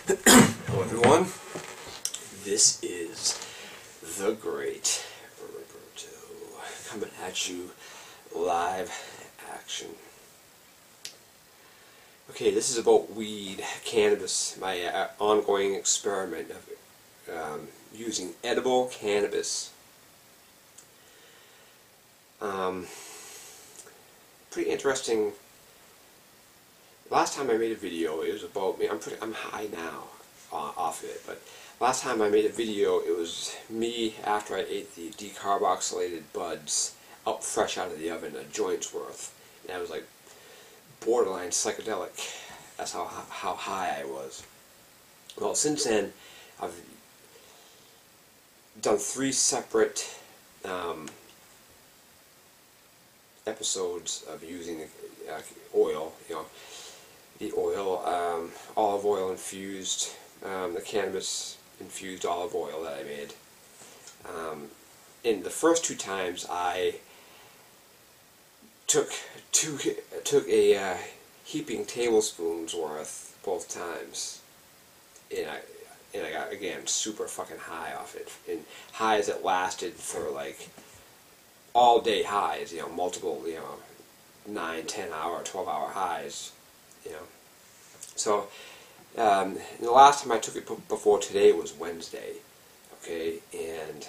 Hello everyone, this is the great Roberto coming at you live action. Okay, this is about weed, cannabis, my ongoing experiment of using edible cannabis. Pretty interesting. Last time I made a video, it was about me. I'm high now off it, but last time I made a video, it was me after I ate the decarboxylated buds up fresh out of the oven, a joint's worth, and I was like borderline psychedelic. That's how high I was. Well, since then, I've done 3 separate episodes of using oil, the oil, olive oil infused, the cannabis infused olive oil that I made. In the first 2 times, I took a heaping tablespoons worth both times, and I got, again, super fucking high off it, and highs that lasted for like all day highs, multiple, 9, 10 hour, 12 hour highs, So, the last time I took it before today was Wednesday, okay, and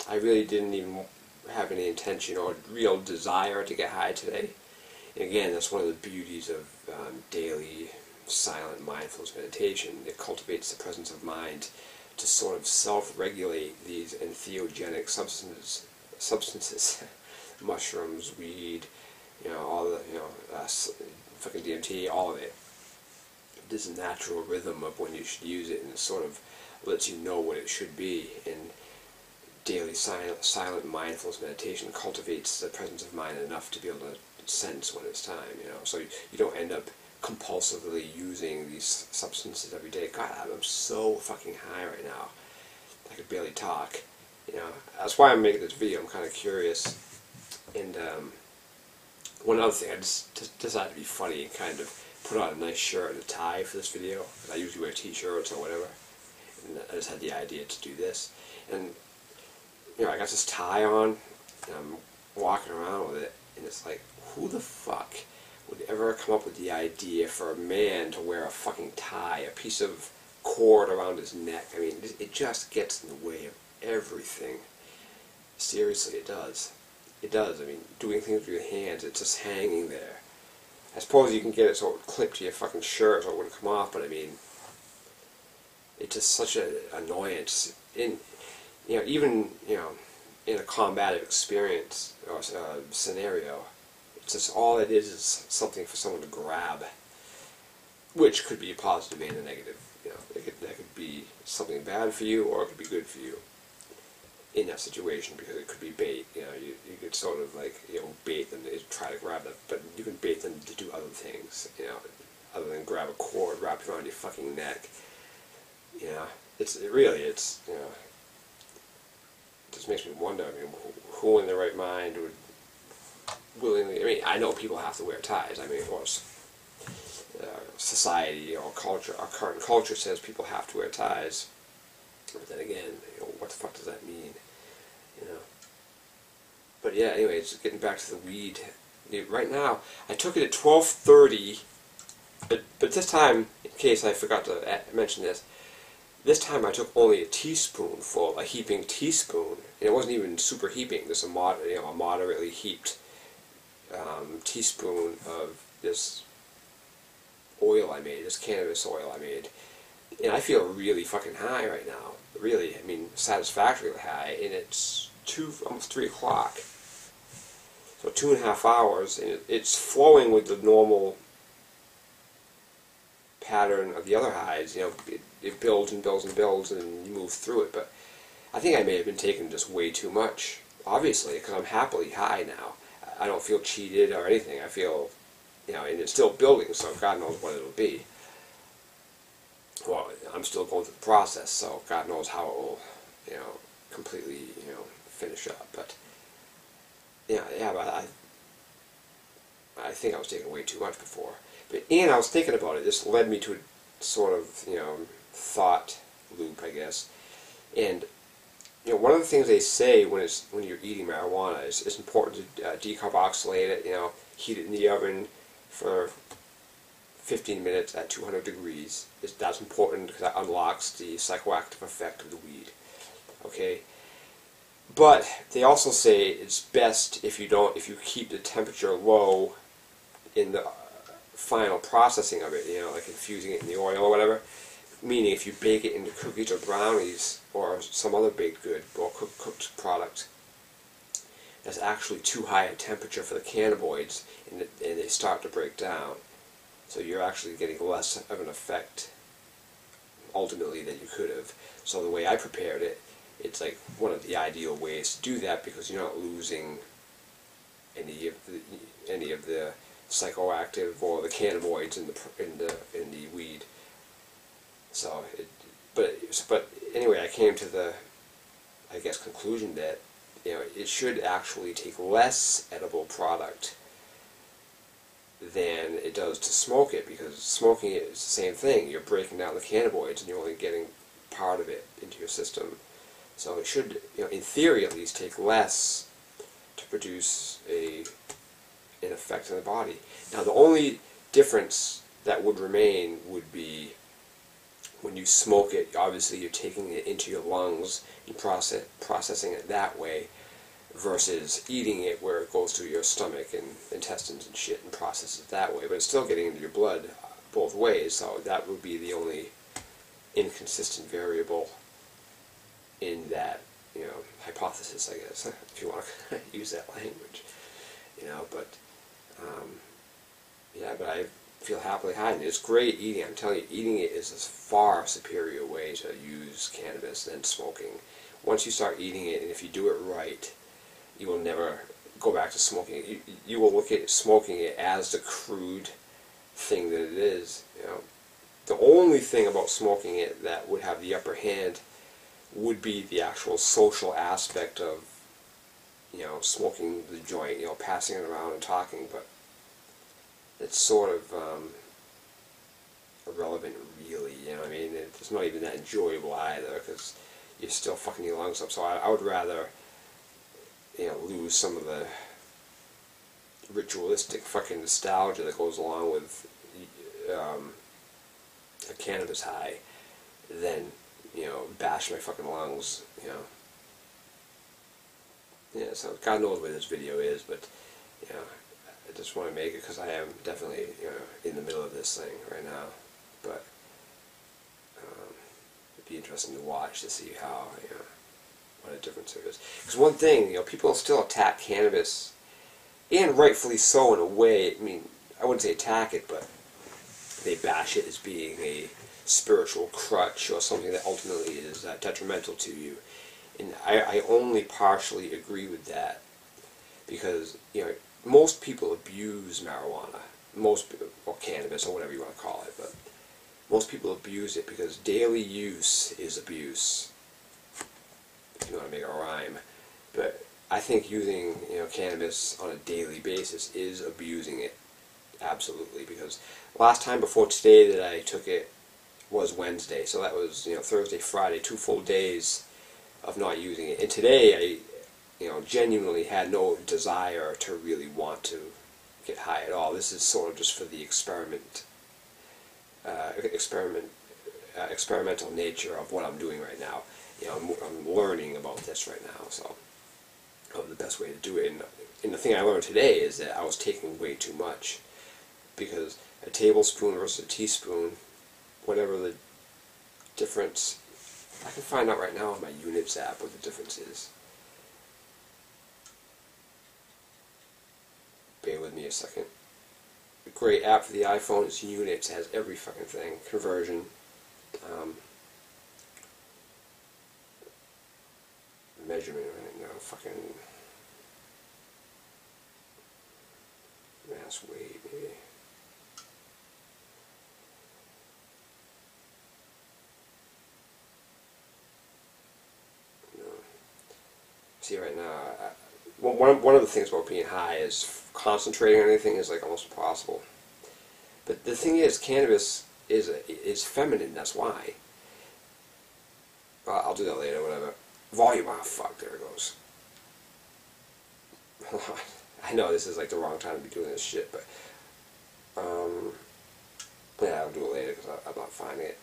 I really didn't even have any intention or real desire to get high today. And again, that's one of the beauties of daily silent mindfulness meditation. It cultivates the presence of mind to sort of self-regulate these entheogenic substances, mushrooms, weed, all the, fucking DMT, all of it. This natural rhythm of when you should use it, and it sort of lets you know what it should be. And daily silent mindfulness meditation cultivates the presence of mind enough to be able to sense when it's time, so you don't end up compulsively using these substances every day. God, I'm so fucking high right now. I could barely talk. That's why I'm making this video. I'm kind of curious. And one other thing, I just decided to be funny and kind of put on a nice shirt and a tie for this video. I usually wear t-shirts or whatever. And I just had the idea to do this. And, I got this tie on, and I'm walking around with it, and it's like, who the fuck would ever come up with the idea for a man to wear a fucking tie, a piece of cord around his neck? I mean, it just gets in the way of everything. Seriously, it does. It does. I mean, doing things with your hands, it's just hanging there. I suppose you can get it so it would clip to your fucking shirt so it wouldn't come off, but I mean, it's just such an annoyance. Even in a combative experience or scenario, it's just all it is something for someone to grab, which could be a positive and a negative. That could be something bad for you, or it could be good for you in that situation, because it could be bait. You could sort of like bait them to try to grab them, but you can bait them to do other things. Other than grab a cord wrapped around your fucking neck. It just makes me wonder. I mean, who in their right mind would willingly? I mean, I know people have to wear ties. I mean, of course, society or culture, our current culture says people have to wear ties. But then again, what the fuck does that mean? But yeah, anyways, getting back to the weed. Right now, I took it at 12:30, but this time, in case I forgot to mention this time I took only a teaspoonful, a heaping teaspoon, and it wasn't even super heaping. Just a moderately heaped teaspoon of this oil I made, this cannabis oil I made. And I feel really fucking high right now. Really, I mean, satisfactorily high, and it's almost 3 o'clock. So 2.5 hours, and it's flowing with the normal pattern of the other highs. It builds and builds and builds, and you move through it. But I think I may have been taking just way too much, obviously, because I'm happily high now. I don't feel cheated or anything. I feel, and it's still building, so God knows what it'll be. Well, I'm still going through the process, so God knows how it will, completely, finish up. But but I think I was taking way too much before. And I was thinking about it. This led me to a sort of, thought loop, I guess. And one of the things they say when you're eating marijuana is it's important to decarboxylate it. Heat it in the oven for 15 minutes at 200 degrees. That's important because that unlocks the psychoactive effect of the weed. Okay. But they also say it's best if you keep the temperature low in the final processing of it, like infusing it in the oil or whatever. Meaning if you bake it into cookies or brownies or some other baked good or cooked product that's actually too high a temperature for the cannabinoids, and they start to break down. So you're actually getting less of an effect ultimately than you could have. So the way I prepared it, it's like one of the ideal ways to do that because you're not losing any of the psychoactive or the cannabinoids in the weed. So, but anyway, I came to the, I guess, conclusion that it should actually take less edible product than it does to smoke it, because smoking it is the same thing. You're breaking down the cannabinoids and you're only getting part of it into your system. So it should, in theory at least, take less to produce an effect in the body. Now the only difference that would remain would be when you smoke it. Obviously you're taking it into your lungs and processing it that way, versus eating it where it goes through your stomach and intestines and shit and processes it that way. But it's still getting into your blood both ways, so that would be the only inconsistent variable in that, hypothesis, I guess, if you want to use that language, but, yeah, but I feel happily high, and it's great eating. I'm telling you, eating it is a far superior way to use cannabis than smoking. Once you start eating it, and if you do it right, you will never go back to smoking it. You will look at smoking it as the crude thing that it is. The only thing about smoking it that would have the upper hand would be the actual social aspect of, smoking the joint, passing it around and talking, but it's sort of irrelevant, really. I mean, it's not even that enjoyable either, because you're still fucking your lungs up. So I would rather, lose some of the ritualistic fucking nostalgia that goes along with a cannabis high than, bash my fucking lungs, Yeah, so God knows where this video is, but, I just want to make it because I am definitely, in the middle of this thing right now. But it'd be interesting to watch to see how, what a difference there is. Because one thing, people still attack cannabis, and rightfully so in a way. I mean, I wouldn't say attack it, but they bash it as being a spiritual crutch or something that ultimately is detrimental to you. And I only partially agree with that, because, most people abuse marijuana, or cannabis, or whatever you want to call it, but most people abuse it because daily use is abuse, if you want to make a rhyme. But I think using, cannabis on a daily basis is abusing it, absolutely, because last time before today that I took it was Wednesday, so that was, Thursday, Friday, 2 full days of not using it. And today I, genuinely had no desire to really want to get high at all. This is sort of just for the experimental nature of what I'm doing right now. I'm learning about this right now, so the best way to do it. And the thing I learned today is that I was taking way too much, because a tablespoon versus a teaspoon, whatever the difference, I can find out right now on my Units app what the difference is. Bear with me a second. A great app for the iPhone is Units. It has every fucking thing. Conversion. Measurement right now. Fucking mass weight, maybe. No. See, right now, one of the things about being high is concentrating on anything is like almost impossible. But the thing is, cannabis is feminine. That's why. I'll do that later, whatever. Volume, oh fuck, there it goes. I know this is like the wrong time to be doing this shit, but yeah, I'll do it later because I'm not finding it.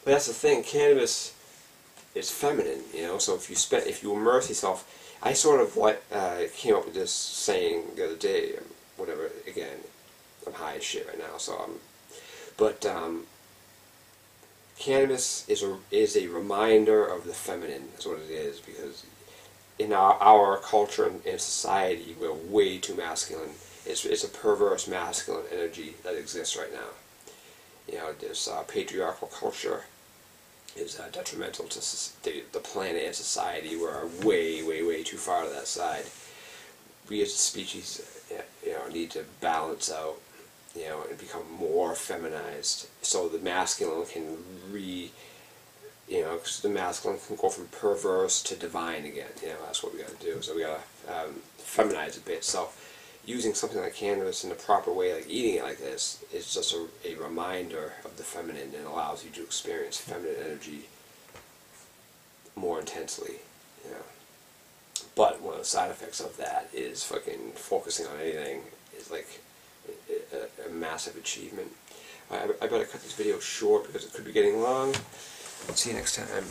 But that's the thing, cannabis is feminine, you know. So if you immerse yourself, I sort of came up with this saying the other day, whatever. Again, I'm high as shit right now, so cannabis is a reminder of the feminine. Is what it is, because in our culture and society, we're way too masculine. It's a perverse masculine energy that exists right now. You know, this patriarchal culture is detrimental to the planet and society. We're way, way, way too far to that side. We as a species, you know, need to balance out, you know, and become more feminized, so the masculine can you know, because the masculine can go from perverse to divine again. You know, that's what we got to do. So we got to feminize a bit. So using something like cannabis in the proper way, like eating it like this, is just a reminder of the feminine, and allows you to experience feminine energy more intensely. You know. But one of the side effects of that is fucking focusing on anything is like a massive achievement. I better cut this video short because it could be getting long. See you next time.